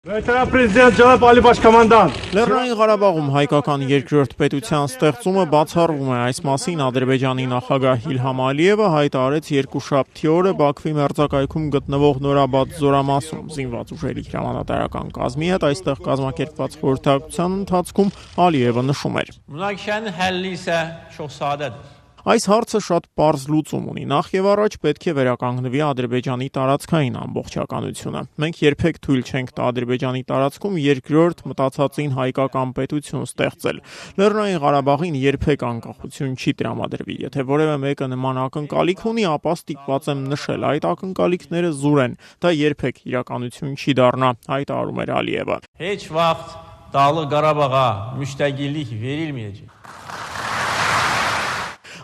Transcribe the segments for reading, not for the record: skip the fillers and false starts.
Prezident Cənab Ali Başkomandan. Լեռնային Ղարաբաղում հայկական երկրորդ պետության ստեղծումը բացառվում է։ Այս մասին Ադրբեջանի նախագահ Իլհամ Ալիևը հայտարարեց երկուշաբթի օրը Բաքվի մերձակայքում գտնվող Նորաբադ զորամասում զինված ուժերի հրամանատարական կազմի հետ այստեղ կազմակերպված խորհրդակցության ընթացքում Ալիևը նշում էր. Մնակշային հəlli isə çox sadədir. Այս հարցը շատ պարզ լուծում ունի։ Նախ եւ առաջ պետք է վերականգնվի Ադրբեջանի տարածքային ամբողջականությունը։ Մենք երբեք թույլ չենք տա Ադրբեջանի տարածքում երկրորդ մտածածին հայկական պետություն ստեղծել։ Լեռնային Ղարաբաղին երբեք անկախություն չի տրամադրվի։ Եթե որևէ մեկը նման ակնկալիք ունի, ապա ստիպված եմ նշել, այդ ակնկալիքները զուր են։ Դա երբեք իրականություն չի դառնա, հայտարարում էր Ալիևը։ Heç vaxt Dağlıq Qarabağa müstəqillik verilməyəcək.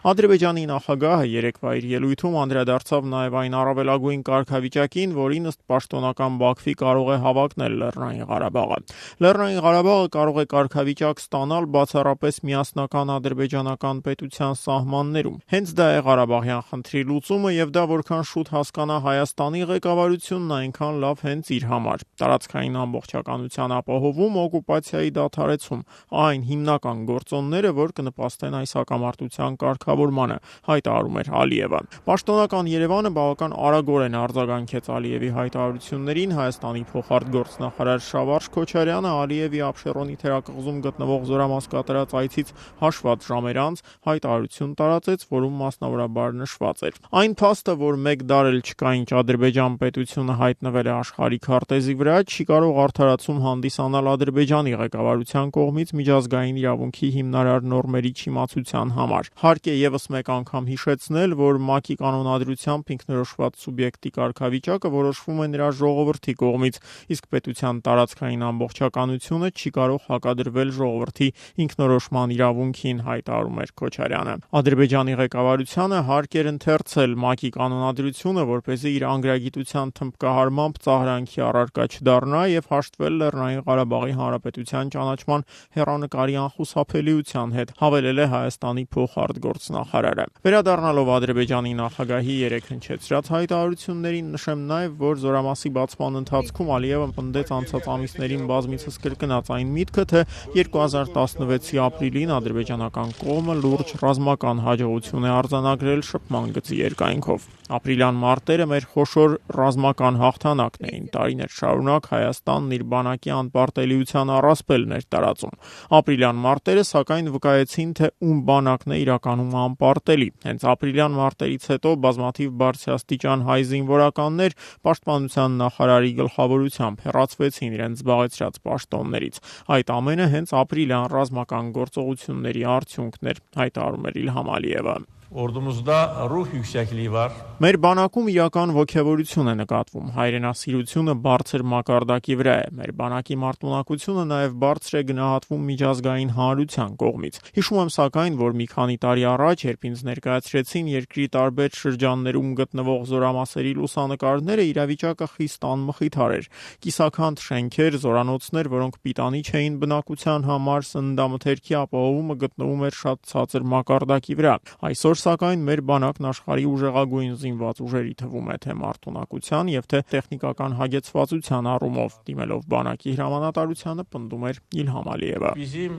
Ադրբեջանի նախագահը երեկվա իր ելույթում անդրադարձավ նաև այն առավելագույն կարգավիճակին, որին ըստ պաշտոնական Բաքվի կարող է հավակնել Լեռնային Ղարաբաղը։ Լեռնային Ղարաբաղը կարող է կարգավիճակ ստանալ բացառապես միասնական ադրբեջանական պետության սահմաններում։ Հենց դա է Ղարաբաղյան խնդրի լուծումը, եւ դա որքան շուտ հասկանա Հայաստանի ղեկավարությունն, այնքան լավ հենց իր համար։ Տարածքային ամբողջականության ապահովում, օկուպացիայի դադարեցում, այն հիմնական գործոնները, որ կնպաստեն այս հակամարտության կարգավորմանը, հայտարարում էր Ալիևը։ Պաշտոնական Երևանը բավական արագորեն արձագանքեց Ալիևի հայտարարություններին։ Հայաստանի փոխարտգործնախարար Շավարշ Քոչարյանը Ալիևի Աբշերոնի թերակղզում գտնվող զորամաս կատարած այցից հաշված ժամեր անց հայտարարություն տարածեց, որում մասնավորաբար նշված էր. Այն փաստը, որ մեկ դար էլ չկա, ինչ Ադրբեջան պետությունը հայտնվել է աշխարհի քարտեզի վրա, չի կարող արդարացում հանդիսանալ Ադրբեջանի ղեկավարության կողմից միջազգային իրավունքի հիմնարար նորմերի չիմացության համար։ Հարկ է եւս մեկ անգամ հիշեցնել, որ ՄԱԿ-ի կանոնադրությամբ ինքնորոշված սուբյեկտի կարգավիճակը որոշվում է նրա ժողովրդի կողմից, իսկ պետության տարածքային ամբողջականությունը չի կարող հակադրվել ժողովրդի ինքնորոշման իրավունքին, հայտարարում էր Քոչարյանը։ Ադրբեջանի ղեկավարությանը հարկ էր ընթերցել ՄԱԿ-ի կանոնադրությունը, որպեսզի իր անգրագիտության թմբկահարմամբ ծաղրանքի առարկա չդառնա եւ հաշտվել Լեռնային Ղարաբաղի Հանրապետության ճանաչման հեռանկարի անխուսափելիության հետ, հավելել է Հայաստանի փոխարտգործնախարարը։ Վերադառնալով Ադրբեջանի նախագահի երեկ հնչեցրած հայտարարություններին, նշեմ նաև, որ զորամասի բացման ընթացքում Ալիևը պնդեց անցած ամիսներին բազմիցս կրկնած այն միտքը, թե 2016-ի ապրիլին ադրբեջանական կողմը լուրջ ռազմական հաջողություն է արձանագրել շփման գծի երկայնքով։ Ապրիլյան մարտերը մեր խոշոր ռազմական հաղթանակն էին։ Տարիներ շարունակ Հայաստանն իր բանակի անպարտելիության առասպելն էր տարածում։ Ապրիլյան մարտերը սակայն վկայեցին, թե ում բանակն է իրականում անպարտելի։ Հենց ապրիլյան մարտերից հետո բազմաթիվ բարձրաստիճան հայ զինվորականներ պաշտպանության նախարարի գլխավորությամբ հեռացվեցին իրենց զբաղեցրած պաշտոններից։ Այդ ամենը հենց ապրիլյան ռազմական գործողությունների արդյունքն էր, հայտարարում էր Իլհամ Ալիևը։ Ordumuzda ruh yüksəkliyi var. Մեր բանակում իրական ոգևորություն է նկատվում, հայրենասիրությունը բարձր մակարդակի վրա է, մեր բանակի մարտունակությունը նաև բարձր է գնահատվում միջազգային հանրության կողմից։ Հիշում եմ սակայն, որ մի քանի տարի առաջ, երբ ինձ ներկայացրեցին երկրի տարբեր շրջաններում գտնվող զորամասերի լուսանկարները, իրավիճակը խիստ անմխիթար էր։ Կիսաքանդ շենքեր, զորանոցներ, որոնք պիտանի չէին բնակության համար, սննդամթերքի ապահովումը գտնվում էր շատ ցածր մակարդակի վրա։ Այսօր սակայն մեր բանակն աշխարհի ուժեղագույն զինված ուժերի թվում է թե մարտունակության եւ թե տեխնիկական հագեցվածության առումով, դիմելով բանակի հրամանատարությանը պնդում էր Իլհամ Ալիևը։ Bizim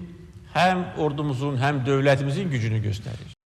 həm ordumuzun, həm dövlətimizin gücünü göstərir.